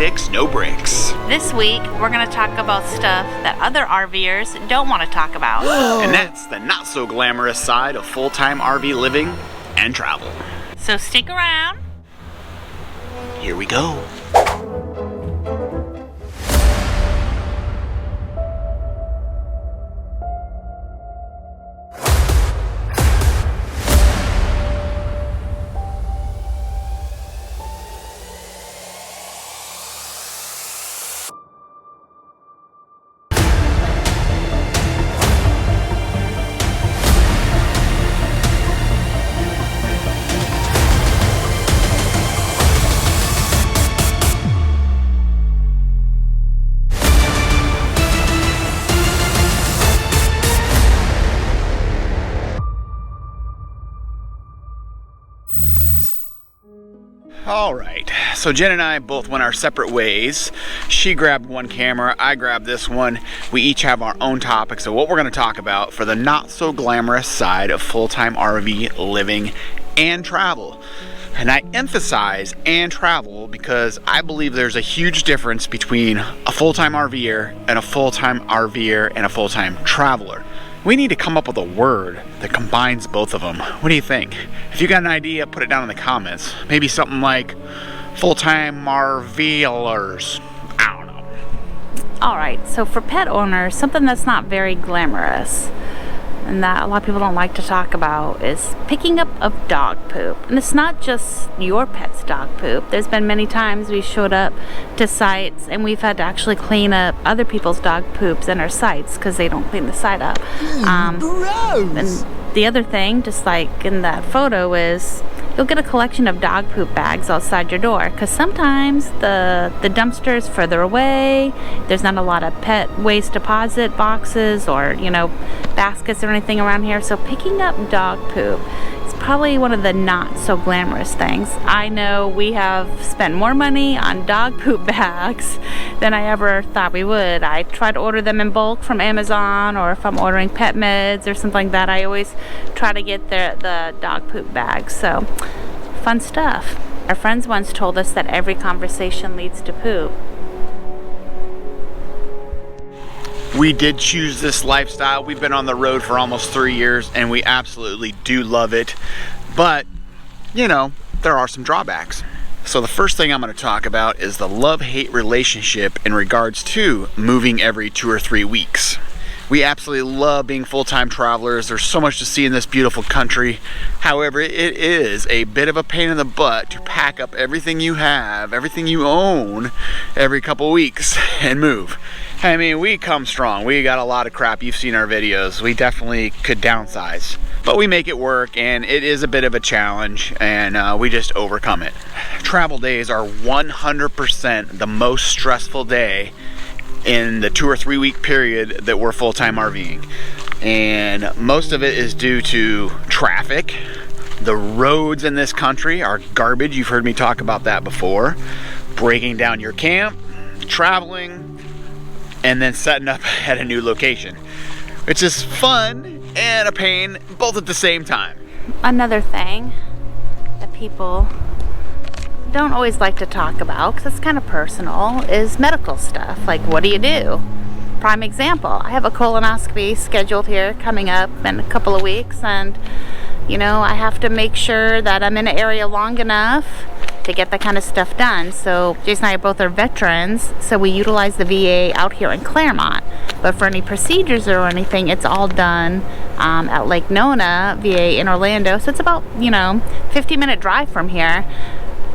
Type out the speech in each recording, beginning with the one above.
sticks, no bricks. This week, we're going to talk about stuff that other RVers don't want to talk about. And that's the not so glamorous side of full-time RV living and travel. So stick around. Here we go. Alright, so Jen and I both went our separate ways. She grabbed one camera, I grabbed this one. We each have our own topics of what we're going to talk about for the not so glamorous side of full-time RV living and travel. And I emphasize and travel because I believe there's a huge difference between a full-time RVer and a full-time RVer and a full-time traveler. We need to come up with a word that combines both of them. What do you think? If you got an idea, put it down in the comments. Maybe something like full-time RVlers. I don't know. Alright, so for pet owners, something that's not very glamorous and that a lot of people don't like to talk about is picking up of dog poop. And it's not just your pet's dog poop. There's been many times we showed up to sites and we've had to actually clean up other people's dog poops in our sites because they don't clean the site up. Gross! And the other thing, just like in that photo, is you'll get a collection of dog poop bags outside your door because sometimes the dumpster is further away. There's not a lot of pet waste deposit boxes or, you know, baskets or anything around here. So picking up dog poop is probably one of the not so glamorous things. I know we have spent more money on dog poop bags than I ever thought we would. I try to order them in bulk from Amazon, or if I'm ordering pet meds or something like that, I always try to get the dog poop bags. So fun stuff. Our friends once told us that every conversation leads to poop. We did choose this lifestyle. We've been on the road for almost 3 years and we absolutely do love it. But, you know, there are some drawbacks. So the first thing I'm going to talk about is the love-hate relationship in regards to moving every 2 or 3 weeks. We absolutely love being full-time travelers. There's so much to see in this beautiful country. However, it is a bit of a pain in the butt to pack up everything you have, everything you own, every couple weeks and move. I mean, we come strong. We got a lot of crap. You've seen our videos. We definitely could downsize. But we make it work, and it is a bit of a challenge, and we just overcome it. Travel days are 100% the most stressful day in the 2 or 3 week period that we're full-time RVing. And most of it is due to traffic. The roads in this country are garbage. You've heard me talk about that before. Breaking down your camp, traveling, and then setting up at a new location, which is fun and a pain both at the same time. Another thing that people don't always like to talk about, because it's kind of personal, is medical stuff. Like, what do you do? Prime example, I have a colonoscopy scheduled here coming up in a couple of weeks, and you know, I have to make sure that I'm in an area long enough to get that kind of stuff done. So Jason and I both are veterans, so we utilize the VA out here in Claremont. But for any procedures or anything, it's all done at Lake Nona VA in Orlando. So it's about, you know, 15-minute drive from here.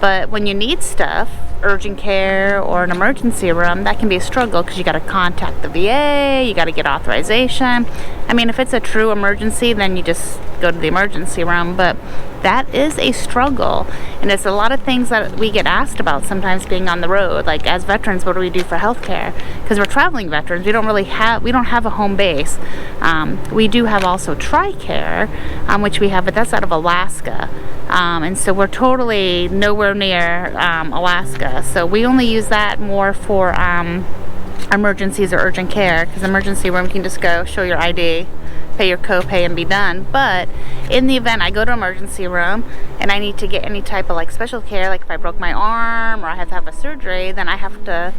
But when you need stuff, urgent care or an emergency room, that can be a struggle because you got to contact the VA, you got to get authorization. I mean, if it's a true emergency, then you just go to the emergency room, but that is a struggle. And it's a lot of things that we get asked about sometimes being on the road. Like, as veterans, what do we do for healthcare? Because we're traveling veterans, we don't have a home base. We do have also TRICARE, which we have, but that's out of Alaska. And so we're totally nowhere near Alaska. So we only use that more for emergencies or urgent care, because emergency room, you can just go show your ID pay your copay and be done. But in the event I go to emergency room and I need to get any type of like special care, like if I broke my arm or I have to have a surgery, then I have to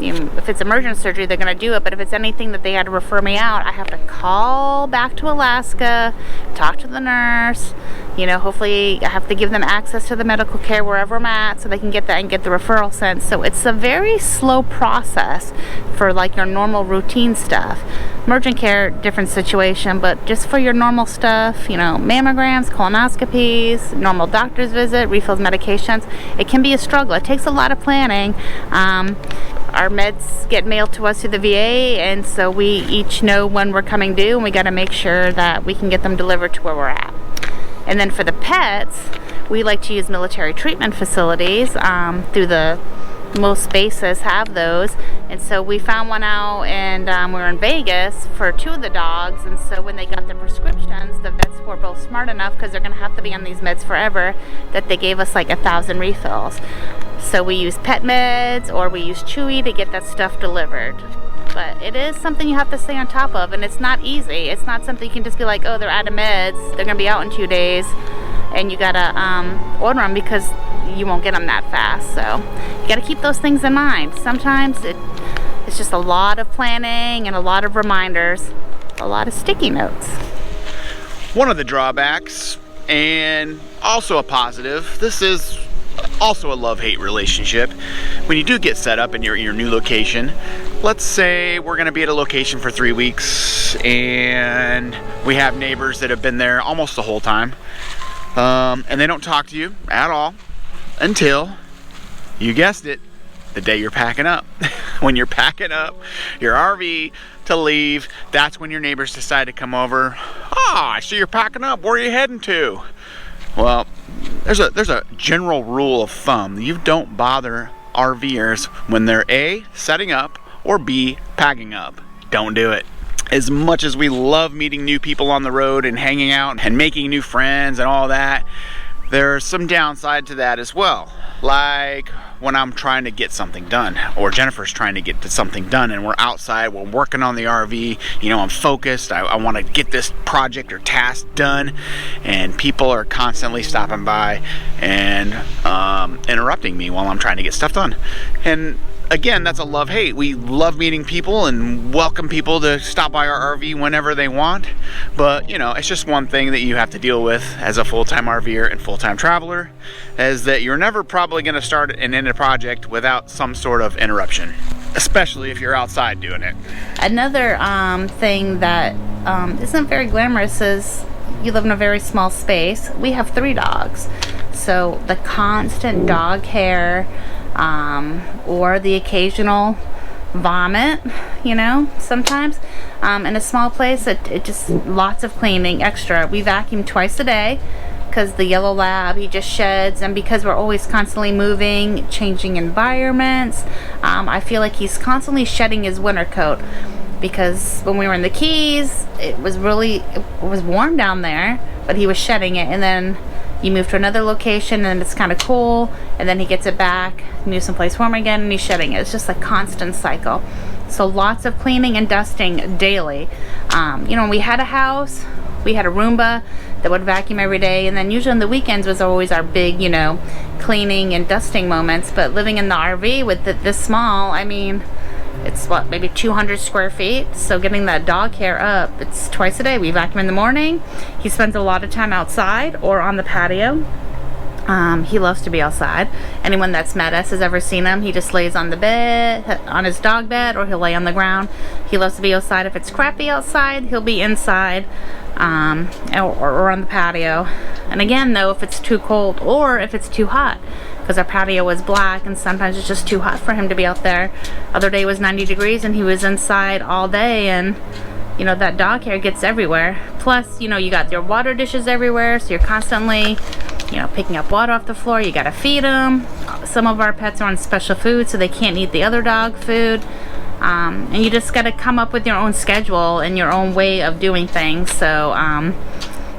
if it's emergent surgery, they're going to do it. But if it's anything that they had to refer me out, I have to call back to Alaska, talk to the nurse. Hopefully I have to give them access to the medical care wherever I'm at so they can get that and get the referral sent. So it's a very slow process for like your normal routine stuff. Emergent care, different situation, but just for your normal stuff, mammograms, colonoscopies, normal doctor's visit, refills medications, it can be a struggle. It takes a lot of planning. Our meds get mailed to us through the VA, and so we each know when we're coming due, and we got to make sure that we can get them delivered to where we're at. And then for the pets, we like to use military treatment facilities. Most bases have those, and so we found one out, and we were in Vegas for 2 of the dogs. And so when they got the prescriptions, the vets were both smart enough, because they're going to have to be on these meds forever, that they gave us like 1,000 refills. So we use pet meds or we use Chewy to get that stuff delivered. But it is something you have to stay on top of, and it's not easy. It's not something you can just be like, oh, they're out of meds, they're going to be out in 2 days, and you got to order them, because you won't get them that fast. So you got to keep those things in mind. Sometimes it's just a lot of planning and a lot of reminders, a lot of sticky notes. One of the drawbacks, and also a positive, this is also a love-hate relationship. When you do get set up in your new location, let's say we're going to be at a location for 3 weeks, and we have neighbors that have been there almost the whole time, and they don't talk to you at all until, you guessed it, the day you're packing up. When you're packing up your RV to leave, that's when your neighbors decide to come over. I see you're packing up. Where are you heading to? Well, there's a general rule of thumb. You don't bother RVers when they're A, setting up, or B, packing up. Don't do it. As much as we love meeting new people on the road and hanging out and making new friends and all that, there's some downside to that as well. Like when I'm trying to get something done, or Jennifer's trying to get something done, and we're outside, we're working on the RV, I'm focused, I want to get this project or task done, and people are constantly stopping by and interrupting me while I'm trying to get stuff done. And again, that's a love-hate. We love meeting people and welcome people to stop by our RV whenever they want, but it's just one thing that you have to deal with as a full-time RVer and full-time traveler, is that you're never probably going to start and end a project without some sort of interruption, especially if you're outside doing it. Another thing that isn't very glamorous is you live in a very small space. We have 3 dogs, so the constant dog hair, or the occasional vomit, sometimes in a small place, it just, lots of cleaning extra. We vacuum twice a day, because the yellow lab, he just sheds, and because we're always constantly moving, changing environments, I feel like he's constantly shedding his winter coat, because when we were in the Keys, it was warm down there, but he was shedding it, and then you move to another location and it's kind of cool, and then he gets it back, move someplace warm again, and he's shedding it. It's just a constant cycle. So lots of cleaning and dusting daily. When we had a house, we had a Roomba that would vacuum every day, and then usually on the weekends was always our big, cleaning and dusting moments. But living in the RV with this small, it's maybe 200 square feet, so getting that dog hair up, it's twice a day. We vacuum in the morning. He spends a lot of time outside or on the patio. He loves to be outside. Anyone that's met us has ever seen him. He just lays on the bed, on his dog bed, or he'll lay on the ground. He loves to be outside. If it's crappy outside, he'll be inside, or on the patio. And again, though, if it's too cold or if it's too hot, because our patio was black and sometimes it's just too hot for him to be out there. Other day was 90 degrees and he was inside all day, and that dog hair gets everywhere. Plus, you got your water dishes everywhere, so you're constantly, picking up water off the floor. You gotta feed them. Some of our pets are on special food, so they can't eat the other dog food. And you just gotta come up with your own schedule and your own way of doing things. So,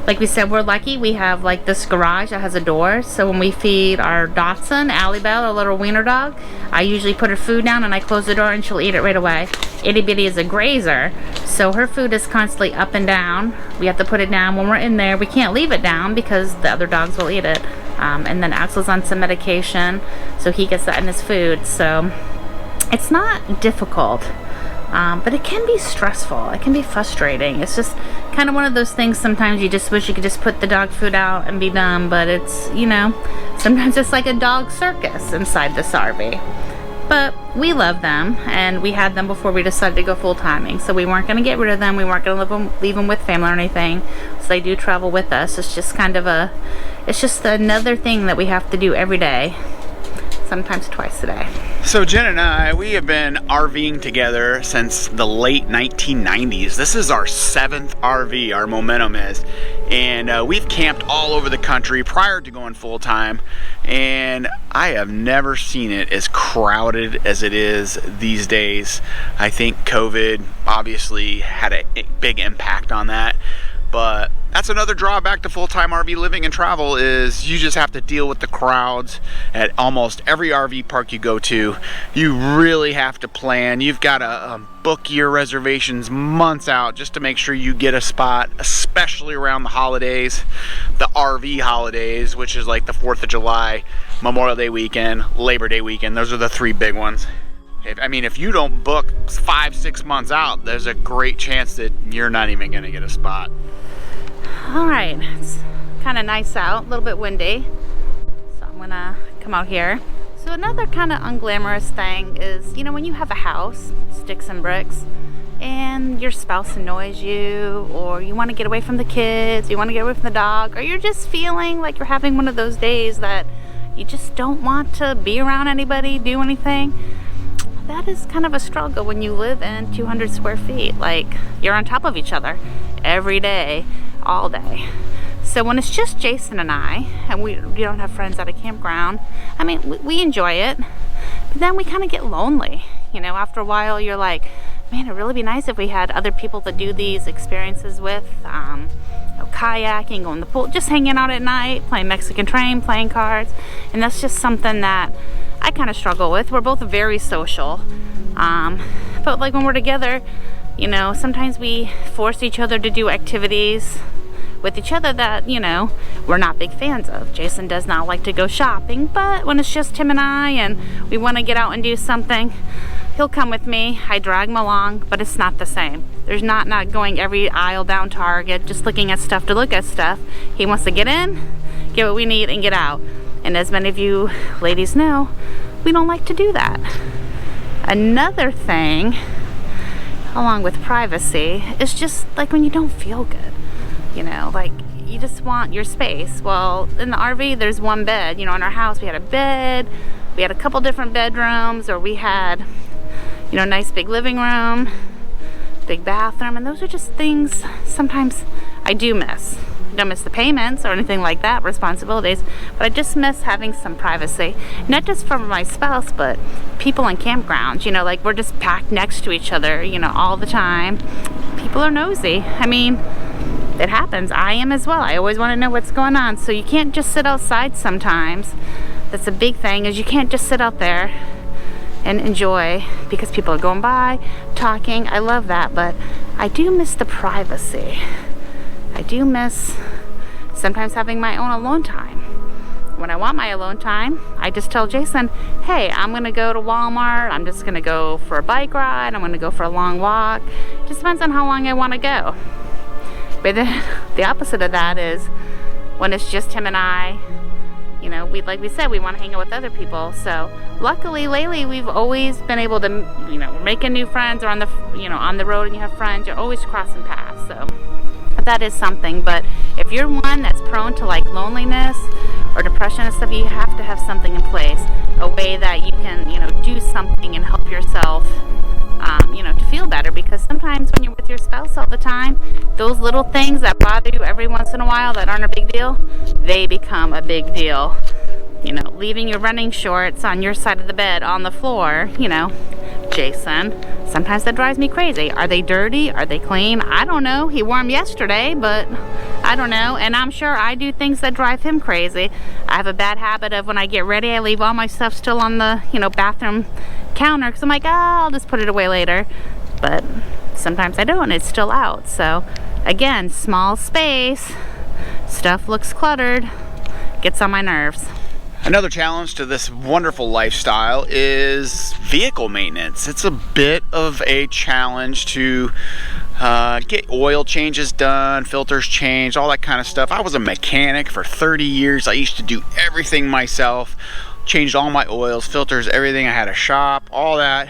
Like we said, we're lucky. We have like this garage that has a door. So when we feed our Dachshund, Allie Bell, our little wiener dog, I usually put her food down and I close the door and she'll eat it right away. Itty Bitty is a grazer, so her food is constantly up and down. We have to put it down when we're in there. We can't leave it down because the other dogs will eat it. And then Axel's on some medication, so he gets that in his food. So it's not difficult. But it can be stressful. It can be frustrating. It's just kind of one of those things sometimes you just wish you could just put the dog food out and be done, but it's, you know, sometimes it's like a dog circus inside this RV. But we love them, and we had them before we decided to go full-timing, so we weren't going to get rid of them. We weren't going to leave them with family or anything, so they do travel with us. It's just kind of it's just another thing that we have to do every day. Sometimes twice a day. So Jen and I, we have been RVing together since the late 1990s. This is our 7th RV, our Momentum is. And we've camped all over the country prior to going full-time. And I have never seen it as crowded as it is these days. I think COVID obviously had a big impact on that. But that's another drawback to full-time RV living and travel is you just have to deal with the crowds at almost every RV park you go to. You really have to plan. You've got to book your reservations months out just to make sure you get a spot, especially around the holidays, the RV holidays, which is like the 4th of July, Memorial Day weekend, Labor Day weekend. Those are the 3 big ones. If you don't book 5-6 months out, there's a great chance that you're not even going to get a spot. All right, it's kind of nice out, a little bit windy, so I'm gonna come out here. So another kind of unglamorous thing is, you know, when you have a house, sticks and bricks, and your spouse annoys you, or you want to get away from the kids, you want to get away from the dog, or you're just feeling like you're having one of those days that you just don't want to be around anybody, do anything. That is kind of a struggle when you live in 200 square feet. Like, you're on top of each other every day, all day. So when it's just Jason and I, and we don't have friends at a campground, I mean, we enjoy it, but then we kind of get lonely. You know, after a while, you're like, man, it'd really be nice if we had other people to do these experiences with, you know, kayaking, going to the pool, just hanging out at night, playing Mexican Train, playing cards, and that's just something that I kind of struggle with. We're both very social, but like when we're together, you know, sometimes we force each other to do activities with each other that, you know, we're not big fans of. Jason does not like to go shopping, but when it's just him and I and we want to get out and do something, he'll come with me. I drag him along, but it's not the same. There's not going every aisle down Target, just looking at stuff to look at stuff. He wants to get in, get what we need, and get out. And as many of you ladies know, we don't like to do that. Another thing, along with privacy, is just like when you don't feel good. You know, like you just want your space. Well, in the RV, there's one bed. You know, in our house, we had a bed, we had a couple different bedrooms, or we had, you know, a nice big living room, big bathroom, and those are just things sometimes I do miss. I don't miss the payments or anything like that, responsibilities, but I just miss having some privacy. Not just from my spouse, but people in campgrounds. You know, like we're just packed next to each other, you know, all the time. People are nosy. I mean, it happens. I am as well. I always want to know what's going on. So you can't just sit outside sometimes. That's a big thing, is you can't just sit out there and enjoy because people are going by, talking. I love that, but I do miss the privacy. I do miss sometimes having my own alone time. When I want my alone time, I just tell Jason, hey, I'm gonna go to Walmart, I'm just gonna go for a bike ride, I'm gonna go for a long walk. Just depends on how long I wanna go. But then the opposite of that is when it's just him and I, you know, like we said, we want to hang out with other people. So luckily lately we've always been able to, you know, we're making new friends, or on the, you know, on the road and you have friends, you're always crossing paths. So that is something. But if you're one that's prone to like loneliness or depression and stuff, you have to have something in place, a way that you can, you know, do something and help yourself, you know, to feel better. Because sometimes when you're with your spouse all the time, those little things that bother you every once in a while that aren't a big deal, they become a big deal. You know, leaving your running shorts on your side of the bed on the floor, you know, Jason, sometimes that drives me crazy. Are they dirty? Are they clean? I don't know. He wore them yesterday, but I don't know, and I'm sure I do things that drive him crazy. I have a bad habit of when I get ready, I leave all my stuff still on the, bathroom counter because I'm like, I'll just put it away later. But sometimes I don't, it's still out. So again, small space, stuff looks cluttered, gets on my nerves. Another challenge to this wonderful lifestyle is vehicle maintenance. It's a bit of a challenge to get oil changes done, filters changed, all that kind of stuff. I was a mechanic for 30 years. I used to do everything myself, changed all my oils, filters, everything. I had a shop, all that.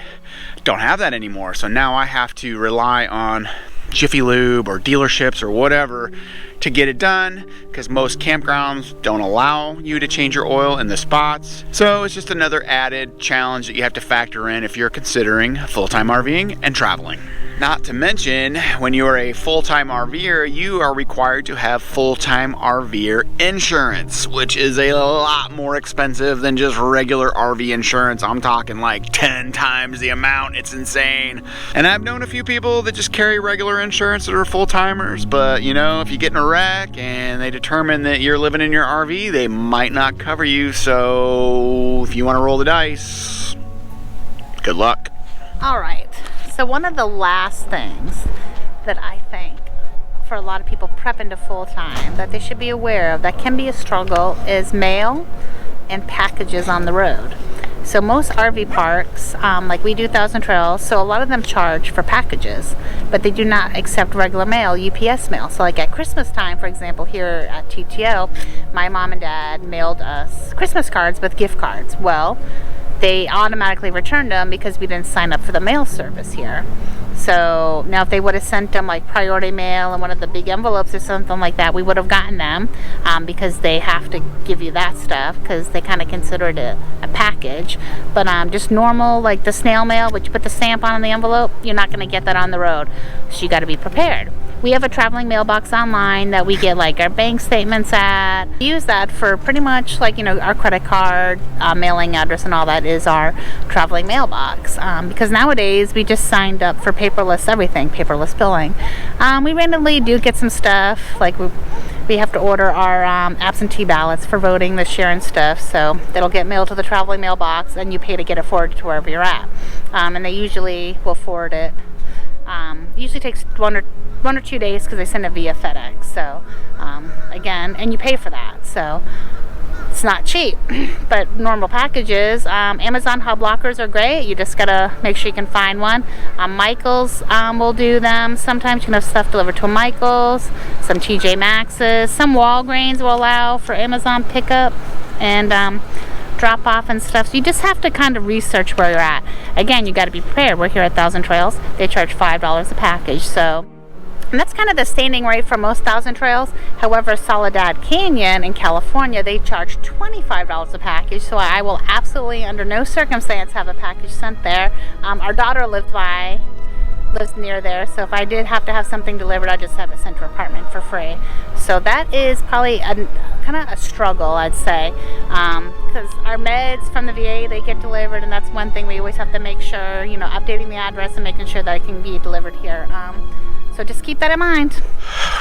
Don't have that anymore. So now I have to rely on Jiffy Lube or dealerships or whatever to get it done, because most campgrounds don't allow you to change your oil in the spots. So it's just another added challenge that you have to factor in if you're considering full-time RVing and traveling. Not to mention, when you are a full-time RVer, you are required to have full-time RVer insurance, which is a lot more expensive than just regular RV insurance. I'm talking like 10 times the amount. It's insane. And I've known a few people that just carry regular insurance that are full-timers, but if you get in a wreck and they determine that you're living in your RV, they might not cover you. So if you want to roll the dice, good luck. All right. So one of the last things that I think for a lot of people prepping to full-time that they should be aware of that can be a struggle is mail and packages on the road. So most RV parks, like we do Thousand Trails, so a lot of them charge for packages, but they do not accept regular mail, UPS mail. So like at Christmas time, for example, here at TTO, my mom and dad mailed us Christmas cards with gift cards. Well, they automatically returned them because we didn't sign up for the mail service here. So now if they would have sent them like priority mail and one of the big envelopes or something like that, we would have gotten them because they have to give you that stuff because they kind of consider it a package. But just normal, like the snail mail, which you put the stamp on in the envelope, you're not going to get that on the road. So you got to be prepared. We have a traveling mailbox online that we get like our bank statements at. We use that for pretty much like, our credit card, mailing address and all that is our traveling mailbox. Because nowadays we just signed up for paperless everything, paperless billing. We randomly do get some stuff, like we have to order our absentee ballots for voting this year and stuff, so that'll get mailed to the traveling mailbox and you pay to get it forwarded to wherever you're at. And they usually will forward it. Usually takes one or 2 days because they send it via FedEx. So again, and you pay for that. So it's not cheap. But normal packages, Amazon hub lockers are great. You just gotta make sure you can find one. Michael's will do them. Sometimes you can have stuff delivered to a Michael's, some TJ Maxx's, some Walgreens will allow for Amazon pickup and drop off and stuff. So you just have to kind of research where you're at. Again, you got to be prepared. We're here at Thousand Trails. They charge $5 a package. So, and that's kind of the standing rate for most Thousand Trails. However, Soledad Canyon in California, they charge $25 a package. So I will absolutely, under no circumstance, have a package sent there. Our daughter lives near there, so if I did have to have something delivered, I'd just have it sent to her apartment for free. So that is probably kind of a struggle, I'd say, because our meds from the VA, they get delivered, and that's one thing we always have to make sure, updating the address and making sure that it can be delivered here. So just keep that in mind.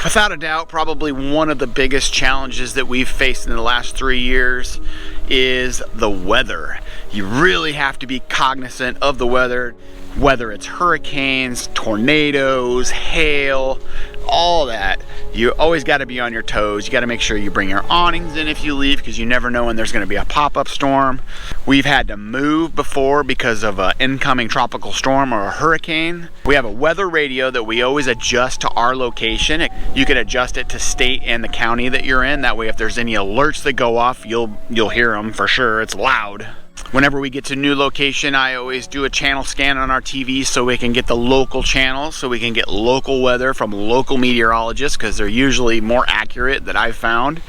Without a doubt, probably one of the biggest challenges that we've faced in the last 3 years is the weather. You really have to be cognizant of the weather, whether it's hurricanes, tornadoes, hail, all that. You always got to be on your toes. You got to make sure you bring your awnings in if you leave, because you never know when there's going to be a pop-up storm. We've had to move before because of an incoming tropical storm or a hurricane. We have a weather radio that we always adjust to our location. You can adjust it to state and the county that you're in. That way, if there's any alerts that go off, you'll hear them for sure. It's loud. Whenever we get to a new location, I always do a channel scan on our TV so we can get the local channels, so we can get local weather from local meteorologists, because they're usually more accurate that I've found.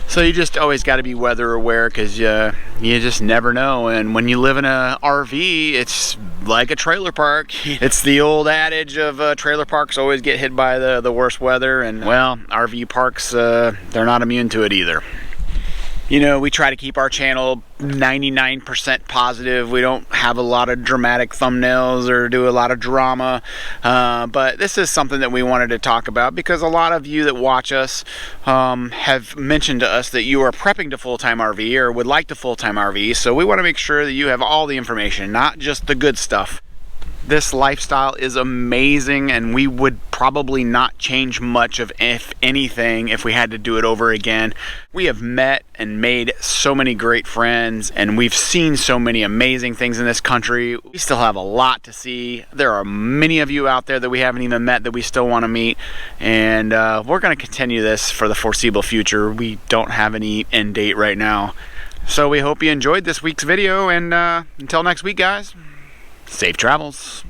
So you just always got to be weather aware, because you just never know. And when you live in an RV, it's like a trailer park. It's the old adage of trailer parks always get hit by the worst weather, and well, RV parks, they're not immune to it either. You know, we try to keep our channel 99% positive. We don't have a lot of dramatic thumbnails or do a lot of drama, but this is something that we wanted to talk about because a lot of you that watch us have mentioned to us that you are prepping to full-time RV or would like to full-time RV, so we want to make sure that you have all the information, not just the good stuff. This lifestyle is amazing, and we would probably not change much of, if anything, if we had to do it over again. We have met and made so many great friends, and we've seen so many amazing things in this country. We still have a lot to see. There are many of you out there that we haven't even met that we still want to meet, and we're going to continue this for the foreseeable future. We don't have any end date right now. So we hope you enjoyed this week's video, and until next week, guys. Safe travels.